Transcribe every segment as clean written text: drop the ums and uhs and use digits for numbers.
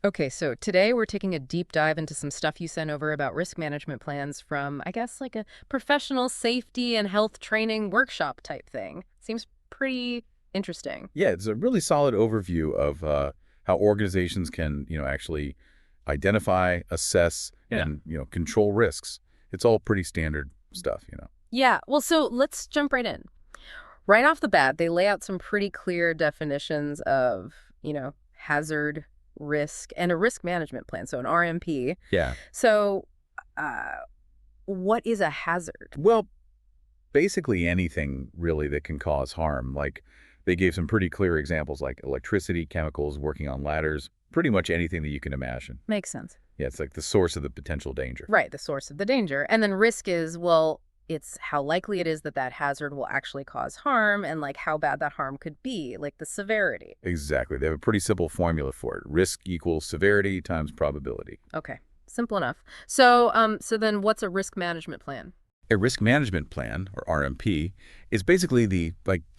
Okay, so today we're taking a deep dive into some stuff you sent over about risk management plans from, I guess, like a professional safety and health training workshop type thing. Seems pretty interesting. Yeah, it's a really solid overview of how organizations can, actually identify, assess, Yeah. and, control risks. It's all pretty standard stuff. Yeah, well, so let's jump right in. Right off the bat, they lay out some pretty clear definitions of, hazard, risk, and a risk management plan, so an RMP. Yeah. So, uh, what is a hazard? Well, basically anything really that can cause harm. Like they gave some pretty clear examples like electricity, chemicals, working on ladders, pretty much anything that you can imagine. Makes sense. Yeah, it's like the source of the potential danger. Right, the source of the danger. And then risk is, well, it's how likely it is that that hazard will actually cause harm and like how bad that harm could be, like the severity. Exactly. They have a pretty simple formula for it. Risk equals severity times probability. Okay, simple enough. So then what's a risk management plan? A risk management plan, or RMP, is basically the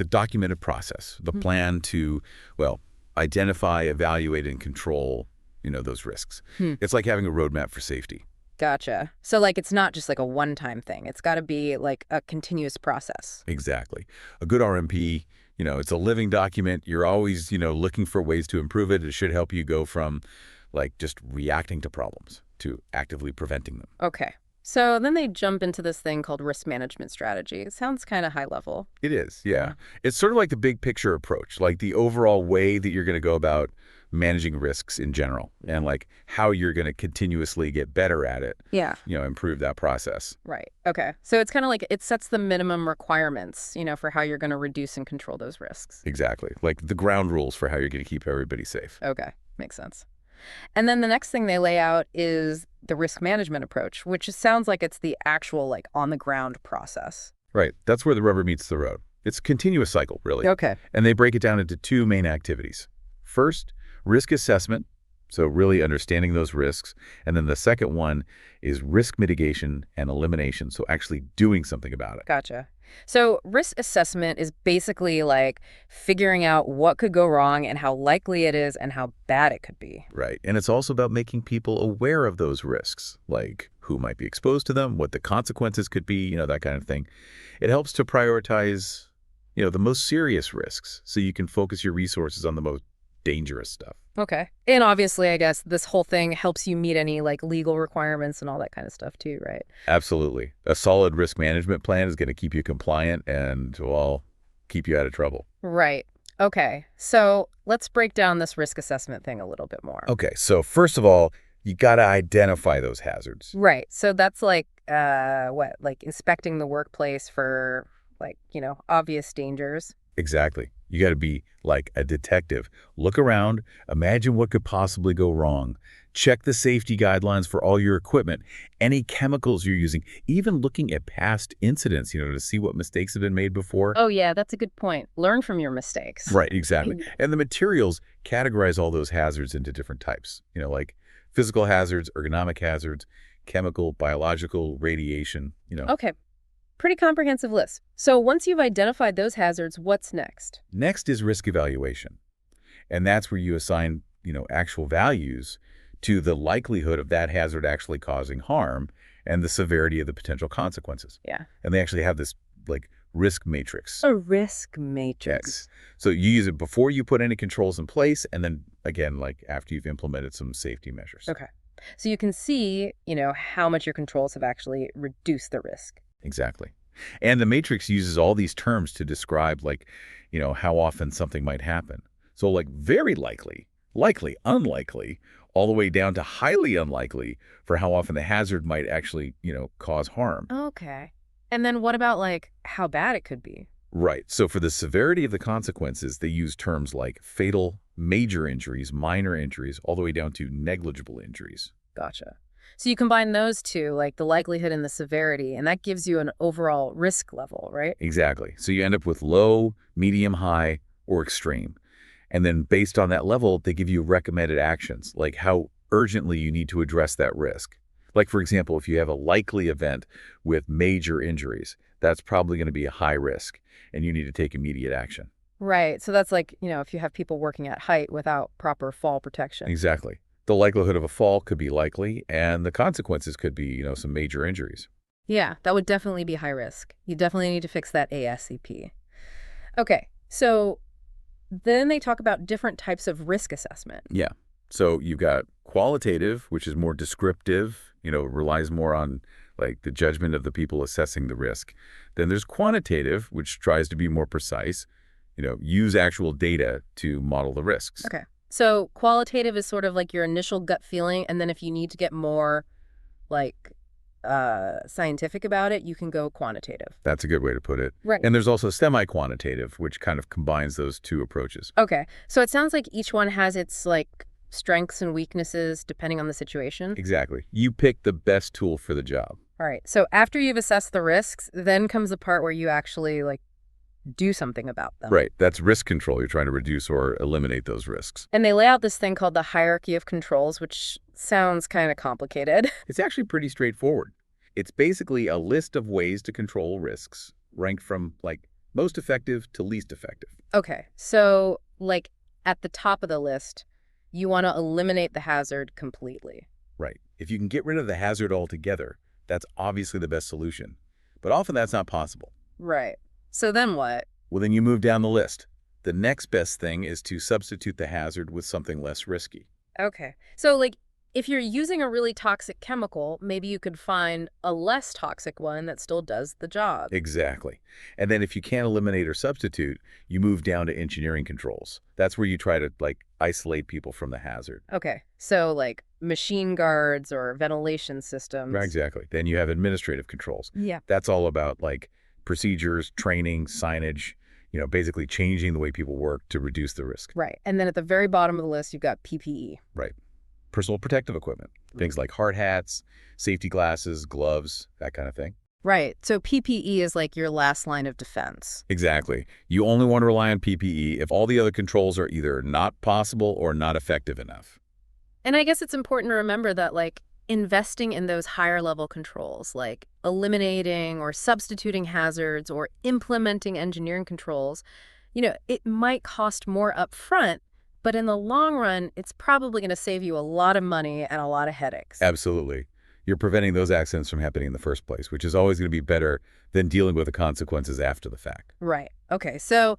documented process, the plan to, well, identify, evaluate, and control, those risks. It's like having a roadmap for safety. Gotcha. So like it's not just like a one-time thing. It's got to be like a continuous process. Exactly. A good RMP, it's a living document. You're always, looking for ways to improve it. It should help you go from like just reacting to problems to actively preventing them. Okay. So then they jump into this thing called risk management strategy. It sounds kind of high level. It is, yeah. It's sort of like the big picture approach, like the overall way that you're going to go about managing risks in general and like how you're going to continuously get better at it. Yeah. Improve that process. Right. Okay. So it's kind of like it sets the minimum requirements, for how you're going to reduce and control those risks. Exactly. Like the ground rules for how you're going to keep everybody safe. Okay. Makes sense. And then the next thing they lay out is the risk management approach, which sounds like it's the actual like on the ground process. Right. That's where the rubber meets the road. It's a continuous cycle, really. Okay. And they break it down into two main activities. First, risk assessment, so really understanding those risks. And then the second one is risk mitigation and elimination, so actually doing something about it. Gotcha. So risk assessment is basically like figuring out what could go wrong and how likely it is and how bad it could be. Right. And it's also about making people aware of those risks, like who might be exposed to them, what the consequences could be, that kind of thing. It helps to prioritize, the most serious risks so you can focus your resources on the most dangerous stuff. Okay. And obviously, I guess this whole thing helps you meet any like legal requirements and all that kind of stuff too, right? Absolutely. A solid risk management plan is going to keep you compliant and, well, keep you out of trouble. Right. Okay. So let's break down this risk assessment thing a little bit more. Okay. So first of all, you got to identify those hazards. Right. So that's like, like inspecting the workplace for like, obvious dangers. Exactly. You got to be like a detective. Look around, imagine what could possibly go wrong. Check the safety guidelines for all your equipment, any chemicals you're using, even looking at past incidents, to see what mistakes have been made before. Oh, yeah, that's a good point. Learn from your mistakes. Right, exactly. And the materials categorize all those hazards into different types, like physical hazards, ergonomic hazards, chemical, biological, radiation, Okay. Pretty comprehensive list. So once you've identified those hazards, what's next? Next is risk evaluation. And that's where you assign, actual values to the likelihood of that hazard actually causing harm and the severity of the potential consequences. Yeah. And they actually have this like risk matrix. A risk matrix. Yes. So you use it before you put any controls in place and then again, like after you've implemented some safety measures. Okay. So you can see, how much your controls have actually reduced the risk. Exactly. And the matrix uses all these terms to describe like, how often something might happen. So like very likely, unlikely, all the way down to highly unlikely for how often the hazard might actually, cause harm. Okay. And then what about like how bad it could be? Right. So for the severity of the consequences, they use terms like fatal, major injuries, minor injuries, all the way down to negligible injuries. Gotcha. So you combine those two, like the likelihood and the severity, and that gives you an overall risk level, right? Exactly. So you end up with low, medium, high, or extreme. And then based on that level, they give you recommended actions, like how urgently you need to address that risk. Like, for example, if you have a likely event with major injuries, that's probably going to be a high risk, and you need to take immediate action. Right. So that's like, if you have people working at height without proper fall protection. Exactly. The likelihood of a fall could be likely, and the consequences could be, some major injuries. Yeah, that would definitely be high risk. You definitely need to fix that ASAP. Okay, so then they talk about different types of risk assessment. Yeah. So you've got qualitative, which is more descriptive, relies more on like the judgment of the people assessing the risk. Then there's quantitative, which tries to be more precise, use actual data to model the risks. Okay. So qualitative is sort of like your initial gut feeling, and then if you need to get more like scientific about it, you can go quantitative. That's a good way to put it. Right. And there's also semi-quantitative, which kind of combines those two approaches. Okay. So it sounds like each one has its like strengths and weaknesses depending on the situation. Exactly. You pick the best tool for the job. All right. So after you've assessed the risks, then comes the part where you actually like do something about them. Right. That's risk control. You're trying to reduce or eliminate those risks. And they lay out this thing called the hierarchy of controls, which sounds kind of complicated. It's actually pretty straightforward. It's basically a list of ways to control risks, ranked from like most effective to least effective. Okay. So like at the top of the list, you want to eliminate the hazard completely. Right. If you can get rid of the hazard altogether, that's obviously the best solution. But often that's not possible. Right. So then what? Well, then you move down the list. The next best thing is to substitute the hazard with something less risky. Okay. So like if you're using a really toxic chemical, maybe you could find a less toxic one that still does the job. Exactly. And then if you can't eliminate or substitute, you move down to engineering controls. That's where you try to like isolate people from the hazard. Okay. So like machine guards or ventilation systems. Right, exactly. Then you have administrative controls. Yeah. That's all about like procedures, training, signage, basically changing the way people work to reduce the risk. Right. And then at the very bottom of the list, you've got PPE. Right. Personal protective equipment, things like hard hats, safety glasses, gloves, that kind of thing. Right. So PPE is like your last line of defense. Exactly. You only want to rely on PPE if all the other controls are either not possible or not effective enough. And I guess it's important to remember that like investing in those higher level controls, like eliminating or substituting hazards or implementing engineering controls, it might cost more upfront, but in the long run, it's probably going to save you a lot of money and a lot of headaches. Absolutely. You're preventing those accidents from happening in the first place, which is always going to be better than dealing with the consequences after the fact. Right. Okay. So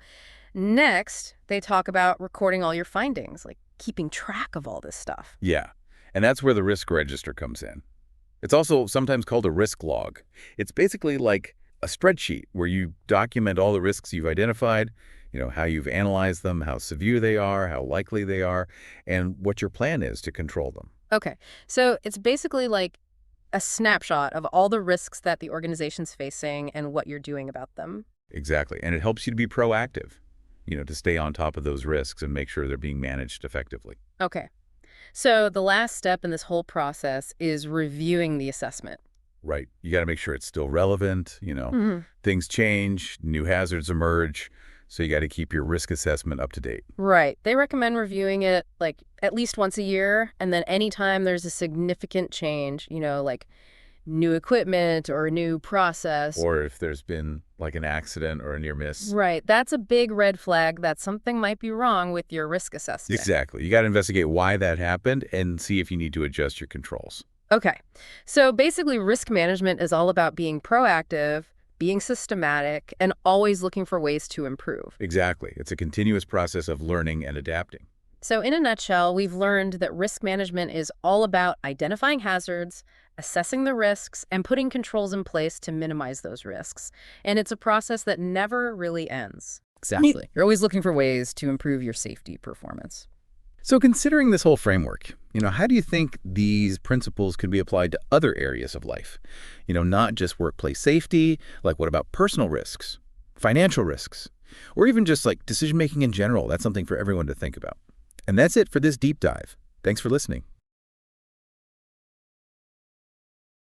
next, they talk about recording all your findings, like keeping track of all this stuff. Yeah. And that's where the risk register comes in. It's also sometimes called a risk log. It's basically like a spreadsheet where you document all the risks you've identified, how you've analyzed them, how severe they are, how likely they are, and what your plan is to control them. Okay. So it's basically like a snapshot of all the risks that the organization's facing and what you're doing about them. Exactly. And it helps you to be proactive, to stay on top of those risks and make sure they're being managed effectively. Okay. So the last step in this whole process is reviewing the assessment. Right. You got to make sure it's still relevant. Things change, new hazards emerge. So you got to keep your risk assessment up to date. Right. They recommend reviewing it like at least once a year. And then anytime there's a significant change, like new equipment or a new process. Or if there's been like an accident or a near miss. Right. That's a big red flag that something might be wrong with your risk assessment. Exactly. You got to investigate why that happened and see if you need to adjust your controls. Okay. So basically, risk management is all about being proactive, being systematic, and always looking for ways to improve. Exactly. It's a continuous process of learning and adapting. So in a nutshell, we've learned that risk management is all about identifying hazards, assessing the risks, and putting controls in place to minimize those risks. And it's a process that never really ends. Exactly. You're always looking for ways to improve your safety performance. So considering this whole framework, how do you think these principles could be applied to other areas of life? Not just workplace safety, like what about personal risks, financial risks, or even just like decision-making in general? That's something for everyone to think about. And that's it for this deep dive. Thanks for listening.